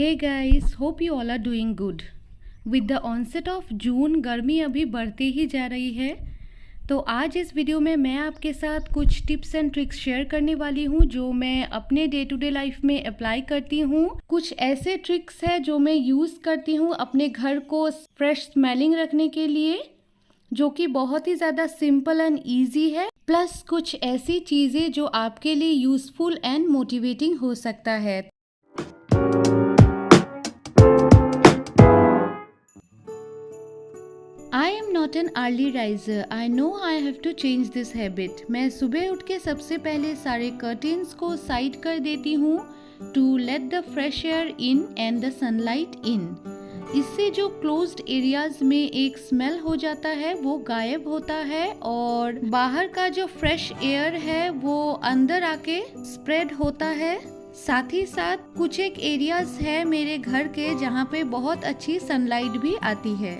Hey guys, hope you all are doing good. With the onset of June, गर्मी अभी बढ़ते ही जा रही है। तो आज इस वीडियो में मैं आपके साथ कुछ टिप्स एंड ट्रिक्स शेयर करने वाली हूँ जो मैं अपने डे टू डे लाइफ में अप्लाई करती हूँ। कुछ ऐसे ट्रिक्स है जो मैं यूज़ करती हूँ अपने घर को फ्रेश स्मेलिंग रखने के लिए, जो कि बहुत ही ज़्यादा सिंपल एंड ईजी है। प्लस कुछ ऐसी चीज़ें जो आपके लिए यूज़फुल एंड मोटिवेटिंग हो सकता है। I am not an early riser. I know I have to change this habit. मैं सुबह उठ के सबसे पहले सारे कर्टेन्स को साइड कर देती हूँ to let the fresh air in and the sunlight in. इससे जो क्लोज्ड एरियाज में एक स्मेल हो जाता है वो गायब होता है और बाहर का जो फ्रेश एयर है वो अंदर आके स्प्रेड होता है। साथ ही साथ कुछ एक एरियाज है मेरे घर के जहाँ पे बहुत अच्छी सनलाइट भी आती है।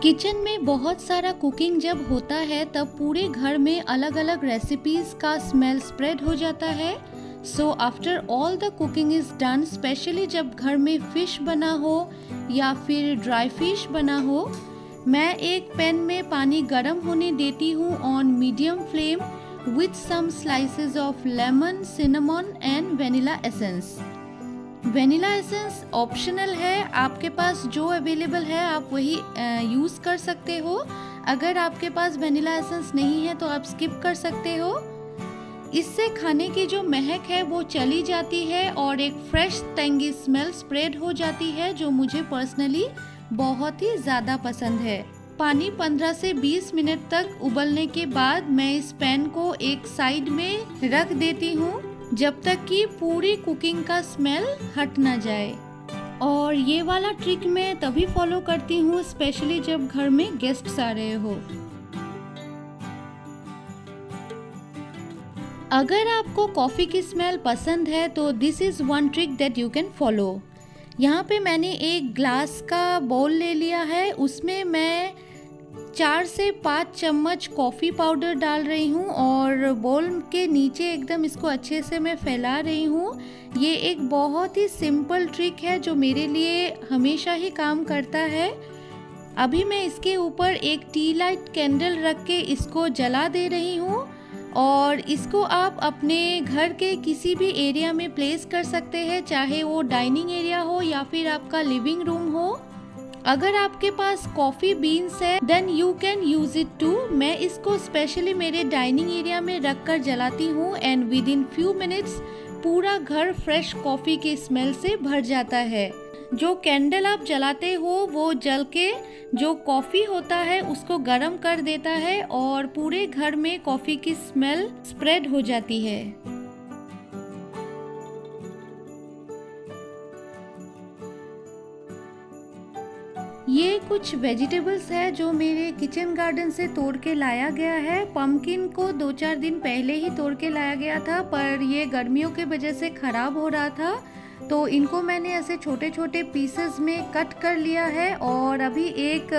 किचन में बहुत सारा कुकिंग जब होता है तब पूरे घर में अलग अलग रेसिपीज का स्मेल स्प्रेड हो जाता है। So after all the cooking is done, specially जब घर में फिश बना हो या फिर ड्राई फिश बना हो, मैं एक पैन में पानी गर्म होने देती हूँ on medium flame with some slices of lemon, cinnamon and vanilla essence. Vanilla essence optional है, आपके पास जो अवेलेबल है आप वही यूज़ कर सकते हो। अगर आपके पास वेनिला एसेंस नहीं है तो आप स्किप कर सकते हो। इससे खाने की जो महक है वो चली जाती है और एक फ्रेश टेंगी स्मेल स्प्रेड हो जाती है जो मुझे पर्सनली बहुत ही ज़्यादा पसंद है। पानी 15 से 20 मिनट तक उबलने के बाद मैं इस पैन को एक साइड में रख देती हूँ जब तक कि पूरी कुकिंग का स्मेल हट ना जाए। और ये वाला ट्रिक मैं तभी फॉलो करती हूँ स्पेशली जब घर में गेस्ट्स आ रहे हो। अगर आपको कॉफ़ी की स्मेल पसंद है तो this is one trick that you can follow. यहाँ पे मैंने एक ग्लास का बाउल ले लिया है, उसमें मैं 4 से 5 चम्मच कॉफ़ी पाउडर डाल रही हूँ और बाउल के नीचे एकदम इसको अच्छे से मैं फैला रही हूँ। ये एक बहुत ही सिंपल ट्रिक है जो मेरे लिए हमेशा ही काम करता है। अभी मैं इसके ऊपर एक टी लाइट कैंडल रख के इसको जला दे रही हूँ और इसको आप अपने घर के किसी भी एरिया में प्लेस कर सकते हैं, चाहे वो डाइनिंग एरिया हो या फिर आपका लिविंग रूम हो। अगर आपके पास कॉफ़ी बीन्स है then you can use it too. मैं इसको स्पेशली मेरे डाइनिंग एरिया में रख कर जलाती हूँ and with in few minutes पूरा घर फ्रेश कॉफ़ी के स्मेल से भर जाता है। जो कैंडल आप जलाते हो वो जल के जो कॉफ़ी होता है उसको गर्म कर देता है और पूरे घर में कॉफ़ी की स्मेल स्प्रेड हो जाती है। ये कुछ वेजिटेबल्स है जो मेरे किचन गार्डन से तोड़ के लाया गया है। पम्पकिन को 2-4 दिन पहले ही तोड़ के लाया गया था पर ये गर्मियों के वजह से ख़राब हो रहा था, तो इनको मैंने ऐसे छोटे छोटे पीसेस में कट कर लिया है और अभी एक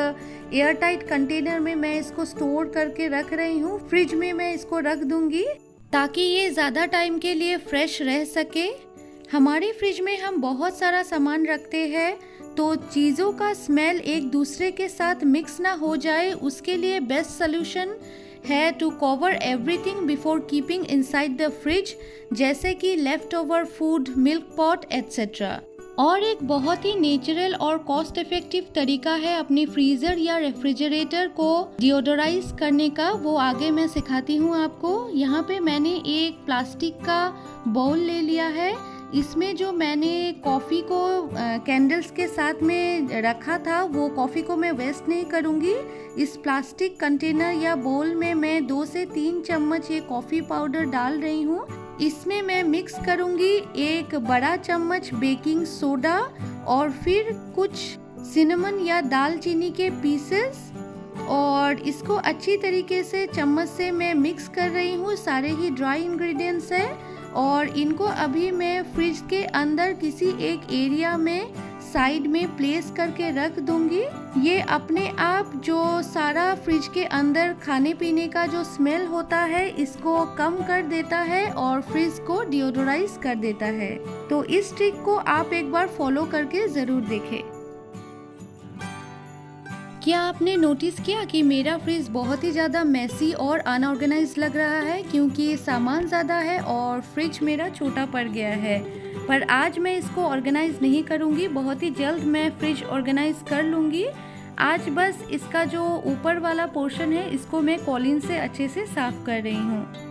एयर टाइट कंटेनर में मैं इसको स्टोर करके रख रही हूँ। फ्रिज में मैं इसको रख दूँगी ताकि ये ज़्यादा टाइम के लिए फ्रेश रह सके। हमारे फ्रिज में हम बहुत सारा सामान रखते हैं तो चीज़ों का स्मेल एक दूसरे के साथ मिक्स ना हो जाए, उसके लिए बेस्ट सोल्यूशन है to cover everything before keeping inside the fridge, जैसे कि left over food, milk pot etcetera. और एक बहुत ही नेचुरल और कॉस्ट इफेक्टिव तरीका है अपनी फ्रीज़र या रेफ्रिजरेटर को डिओडोराइज करने का, वो आगे मैं सिखाती हूँ आपको। यहाँ पे मैंने एक प्लास्टिक का बाउल ले लिया है, इसमें जो मैंने कॉफ़ी को कैंडल्स के साथ में रखा था वो कॉफ़ी को मैं वेस्ट नहीं करूँगी। इस प्लास्टिक कंटेनर या बाउल में मैं 2 से 3 चम्मच ये कॉफ़ी पाउडर डाल रही हूँ। इसमें मैं मिक्स करूँगी 1 बड़ा चम्मच बेकिंग सोडा और फिर कुछ सिनेमन या दालचीनी के पीसेस और इसको अच्छी तरीके से चम्मच से मैं मिक्स कर रही हूँ। सारे ही ड्राई इंग्रेडिएंट्स हैं और इनको अभी मैं फ्रिज के अंदर किसी एक एरिया में साइड में प्लेस करके रख दूंगी। ये अपने आप जो सारा फ्रिज के अंदर खाने पीने का जो स्मेल होता है इसको कम कर देता है और फ्रिज को डिओडोराइज कर देता है। तो इस ट्रिक को आप एक बार फॉलो करके ज़रूर देखें। क्या आपने नोटिस किया कि मेरा फ्रिज बहुत ही ज़्यादा मैसी और अनऑर्गेनाइज लग रहा है, क्योंकि सामान ज़्यादा है और फ्रिज मेरा छोटा पड़ गया है। पर आज मैं इसको ऑर्गेनाइज नहीं करूँगी, बहुत ही जल्द मैं फ्रिज ऑर्गेनाइज कर लूँगी। आज बस इसका जो ऊपर वाला पोर्शन है इसको मैं कॉलिन से अच्छे से साफ कर रही हूँ।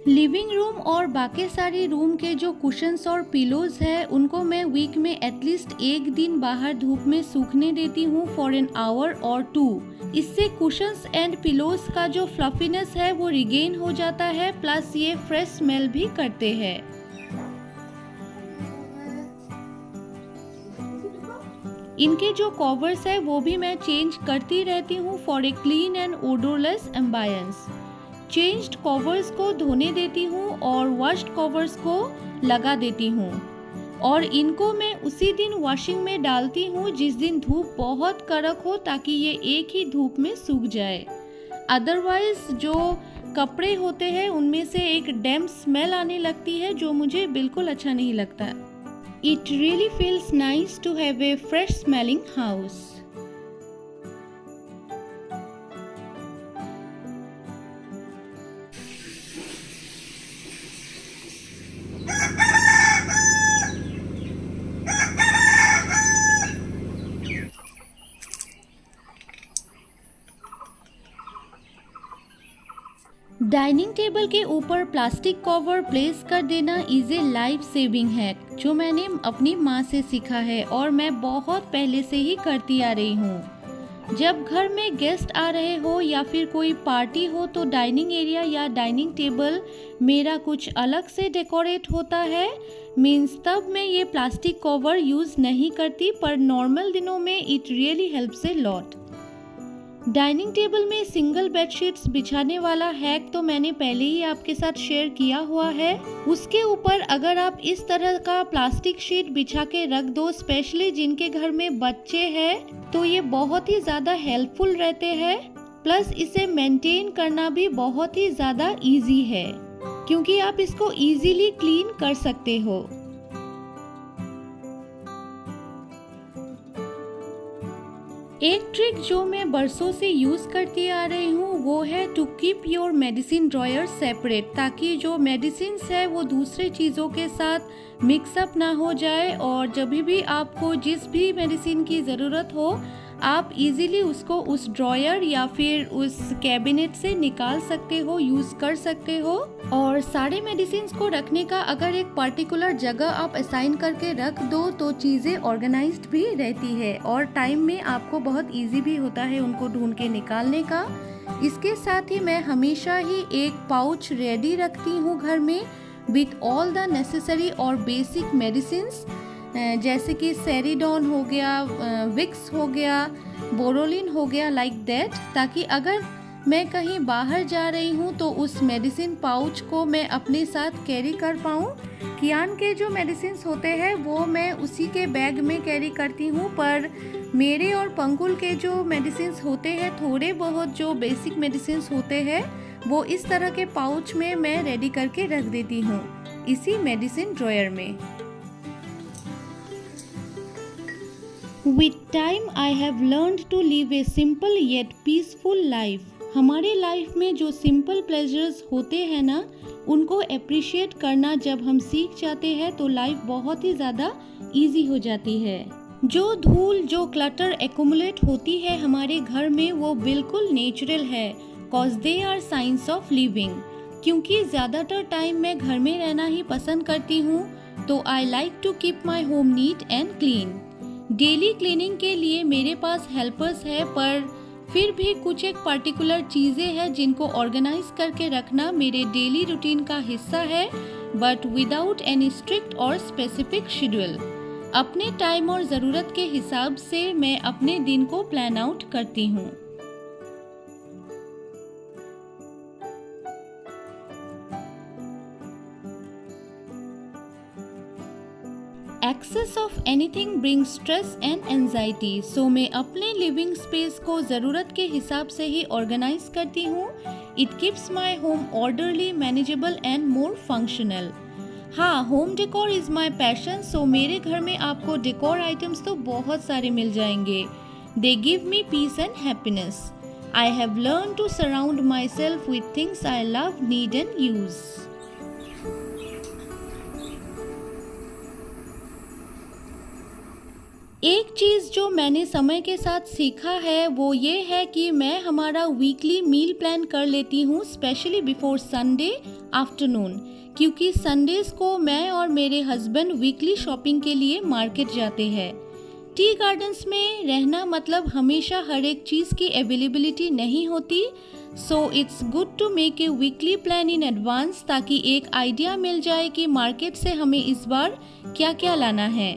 लिविंग रूम और बाकी सारी रूम के जो कुशन्स और पिलोज है उनको मैं वीक में एटलीस्ट एक दिन बाहर धूप में सूखने देती हूँ फॉर एन आवर और 2। इससे कुशन्स एंड पिलोज का जो फ्लफीनेस है वो रिगेन हो जाता है, प्लस ये फ्रेश स्मेल भी करते हैं। इनके जो कवर्स है वो भी मैं चेंज करती रहती हूँ for a clean and odorless ambience. Changed covers को धोने देती हूँ और वॉश्ड कवर्स को लगा देती हूँ और इनको मैं उसी दिन वॉशिंग में डालती हूँ जिस दिन धूप बहुत कड़क हो, ताकि ये एक ही धूप में सूख जाए। अदरवाइज जो कपड़े होते हैं उनमें से एक डैम्प स्मेल आने लगती है जो मुझे बिल्कुल अच्छा नहीं लगता। It really feels nice to have a fresh smelling house. Dining table के ऊपर प्लास्टिक कवर प्लेस कर देना is a life saving hack, जो मैंने अपनी माँ से सीखा है और मैं बहुत पहले से ही करती आ रही हूँ। जब घर में गेस्ट आ रहे हो या फिर कोई पार्टी हो तो डाइनिंग एरिया या डाइनिंग टेबल मेरा कुछ अलग से डेकोरेट होता है। मीन्स तब मैं ये प्लास्टिक कवर यूज़ नहीं करती, पर नॉर्मल दिनों में it really helps a lot. Dining table में सिंगल बेडशीट्स बिछाने वाला हैक तो मैंने पहले ही आपके साथ शेयर किया हुआ है। उसके ऊपर अगर आप इस तरह का प्लास्टिक शीट बिछा के रख दो, स्पेशली जिनके घर में बच्चे हैं, तो ये बहुत ही ज़्यादा हेल्पफुल रहते हैं। प्लस इसे मेंटेन करना भी बहुत ही ज़्यादा इजी है, क्योंकि आप इसको इजीली क्लीन कर सकते हो। एक ट्रिक जो मैं बरसों से यूज़ करती आ रही हूँ वो है to keep your medicine drawer separate, ताकि जो मेडिसिन है वो दूसरे चीज़ों के साथ मिक्सअप ना हो जाए और जब भी आपको जिस भी मेडिसिन की ज़रूरत हो आप इजीली उसको उस ड्रॉयर या फिर उस कैबिनेट से निकाल सकते हो, यूज़ कर सकते हो। और सारे मेडिसिन को रखने का अगर एक पर्टिकुलर जगह आप असाइन करके रख दो तो चीज़ें ऑर्गेनाइज्ड भी रहती है और टाइम में आपको बहुत इजी भी होता है उनको ढूंढ के निकालने का। इसके साथ ही मैं हमेशा ही एक पाउच रेडी रखती हूँ घर में विथ ऑल द नेसेसरी और बेसिक मेडिसिन्स, जैसे कि सेरिडॉन हो गया, विक्स हो गया, बोरोलिन हो गया, लाइक दैट, ताकि अगर मैं कहीं बाहर जा रही हूँ तो उस मेडिसिन पाउच को मैं अपने साथ कैरी कर पाऊँ। कियान के जो मेडिसिन होते हैं वो मैं उसी के बैग में कैरी करती हूँ, पर मेरे और पंकुल के जो मेडिसिन होते हैं, थोड़े बहुत जो बेसिक मेडिसिन होते हैं, वो इस तरह के पाउच में मैं रेडी करके रख देती हूँ इसी मेडिसिन ड्रॉयर में। With time I have learned to live a simple yet peaceful life. हमारे लाइफ में जो सिंपल प्लेजर्स होते हैं ना, उनको अप्रिशिएट करना जब हम सीख जाते हैं तो लाइफ बहुत ही ज़्यादा इजी हो जाती है। जो धूल, जो क्लटर एक्युमुलेट होती है हमारे घर में, वो बिल्कुल नेचुरल है, cause they are science of living. क्योंकि ज़्यादातर टाइम मैं घर में रहना ही पसंद करती हूँ, तो I like to keep my home neat and clean. Daily cleaning के लिए मेरे पास हेल्पर्स है, पर फिर भी कुछ एक पर्टिकुलर चीज़ें हैं जिनको ऑर्गेनाइज करके रखना मेरे डेली रूटीन का हिस्सा है, बट विदाउट एनी स्ट्रिक्ट और स्पेसिफिक शेड्यूल। अपने टाइम और ज़रूरत के हिसाब से मैं अपने दिन को प्लान आउट करती हूँ। Excess of anything brings stress and anxiety, so मैं अपने लिविंग स्पेस को ज़रूरत के हिसाब से ही ऑर्गेनाइज करती हूँ। It keeps my home orderly, manageable and more functional. हाँ, home decor is my passion, so मेरे घर में आपको डेकोर आइटम्स तो बहुत सारे मिल जाएंगे। They give me peace and happiness. I have learn to surround myself with things I love, need and use. एक चीज़ जो मैंने समय के साथ सीखा है वो ये है कि मैं हमारा वीकली मील प्लान कर लेती हूँ, स्पेशली बिफोर संडे आफ्टरनून, क्योंकि संडेज़ को मैं और मेरे हस्बैंड वीकली शॉपिंग के लिए मार्केट जाते हैं। टी गार्डन्स में रहना मतलब हमेशा हर एक चीज़ की अवेलेबिलिटी नहीं होती, so it's good to make a weekly plan in advance, ताकि एक आइडिया मिल जाए कि मार्केट से हमें इस बार क्या क्या लाना है।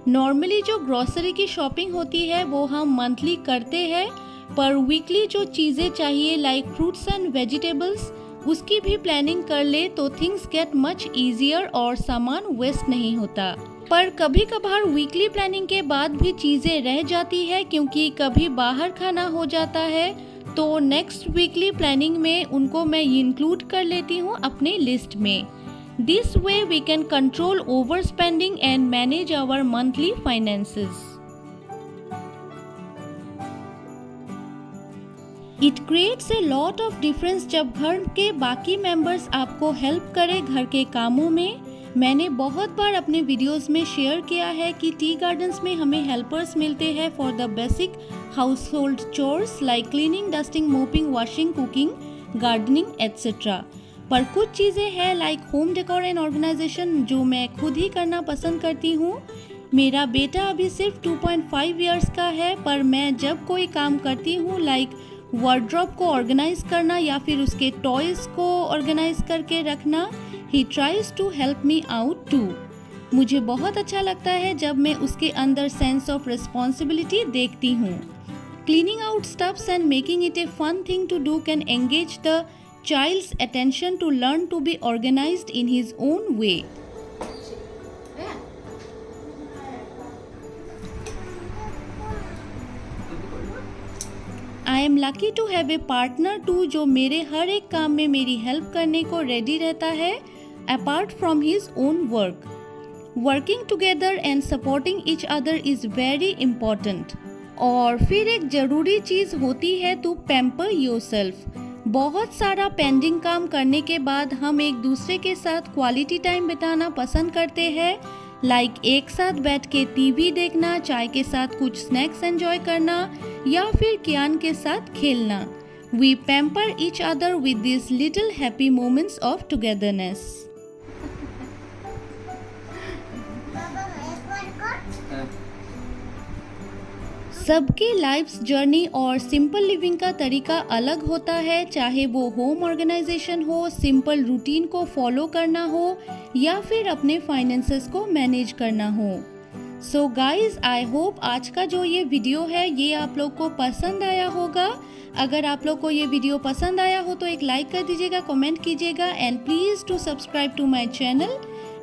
नॉर्मली जो ग्रोसरी की शॉपिंग होती है वो हम मंथली करते हैं, पर वीकली जो चीज़ें चाहिए लाइक फ्रूट्स एंड वेजिटेबल्स, उसकी भी प्लानिंग कर ले तो थिंग्स गेट मच ईजियर और सामान वेस्ट नहीं होता। पर कभी कभार वीकली प्लानिंग के बाद भी चीज़ें रह जाती है, क्योंकि कभी बाहर खाना हो जाता है, तो नेक्स्ट वीकली प्लानिंग में उनको मैं इंक्लूड कर लेती हूँ अपने लिस्ट में। This way we can control overspending and manage our monthly finances. It creates a lot of difference जब घर के बाकी मेंबर्स आपको हेल्प करें घर के कामों में। मैंने बहुत बार अपने वीडियोस में शेयर किया है कि टी गार्डन्स में हमें हेल्पर्स मिलते हैं for the basic household chores like cleaning, dusting, mopping, washing, cooking, gardening etcetera. पर कुछ चीज़ें हैं like home decor and organisation जो मैं खुद ही करना पसंद करती हूँ। मेरा बेटा अभी सिर्फ 2.5 इयर्स का है, पर मैं जब कोई काम करती हूँ लाइक वार्डरोब को ऑर्गेनाइज करना या फिर उसके टॉयज़ को ऑर्गेनाइज करके रखना, ही tries to help me out too. मुझे बहुत अच्छा लगता है जब मैं उसके अंदर सेंस ऑफ रिस्पॉन्सिबिलिटी देखती हूँ। Cleaning out stuffs and making it a fun thing to do can engage the child's attention to learn to be organized in his own way. I am lucky to have a partner too जो मेरे हर एक काम में मेरी help करने को ready रहता है, apart from his own work. Working together and supporting each other is very important. और फिर एक ज़रूरी चीज़ होती है to pamper yourself. बहुत सारा पेंडिंग काम करने के बाद हम एक दूसरे के साथ क्वालिटी टाइम बिताना पसंद करते हैं, लाइक एक साथ बैठ के टीवी देखना, चाय के साथ कुछ स्नैक्स एंजॉय करना या फिर कियान के साथ खेलना। We pamper each other with this little happy moments of togetherness. सबकी लाइफ जर्नी और सिंपल लिविंग का तरीका अलग होता है, चाहे वो होम ऑर्गेनाइजेशन हो, सिंपल रूटीन को फॉलो करना हो या फिर अपने फाइनेंसेस को मैनेज करना हो। सो गाइज, आई होप आज का जो ये वीडियो है ये आप लोग को पसंद आया होगा। अगर आप लोग को ये वीडियो पसंद आया हो तो एक लाइक कर दीजिएगा, कमेंट कीजिएगा and please to subscribe to my channel.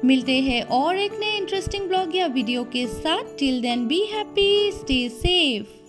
मिलते हैं और एक नए इंटरेस्टिंग ब्लॉग या वीडियो के साथ। Till then be happy, stay safe.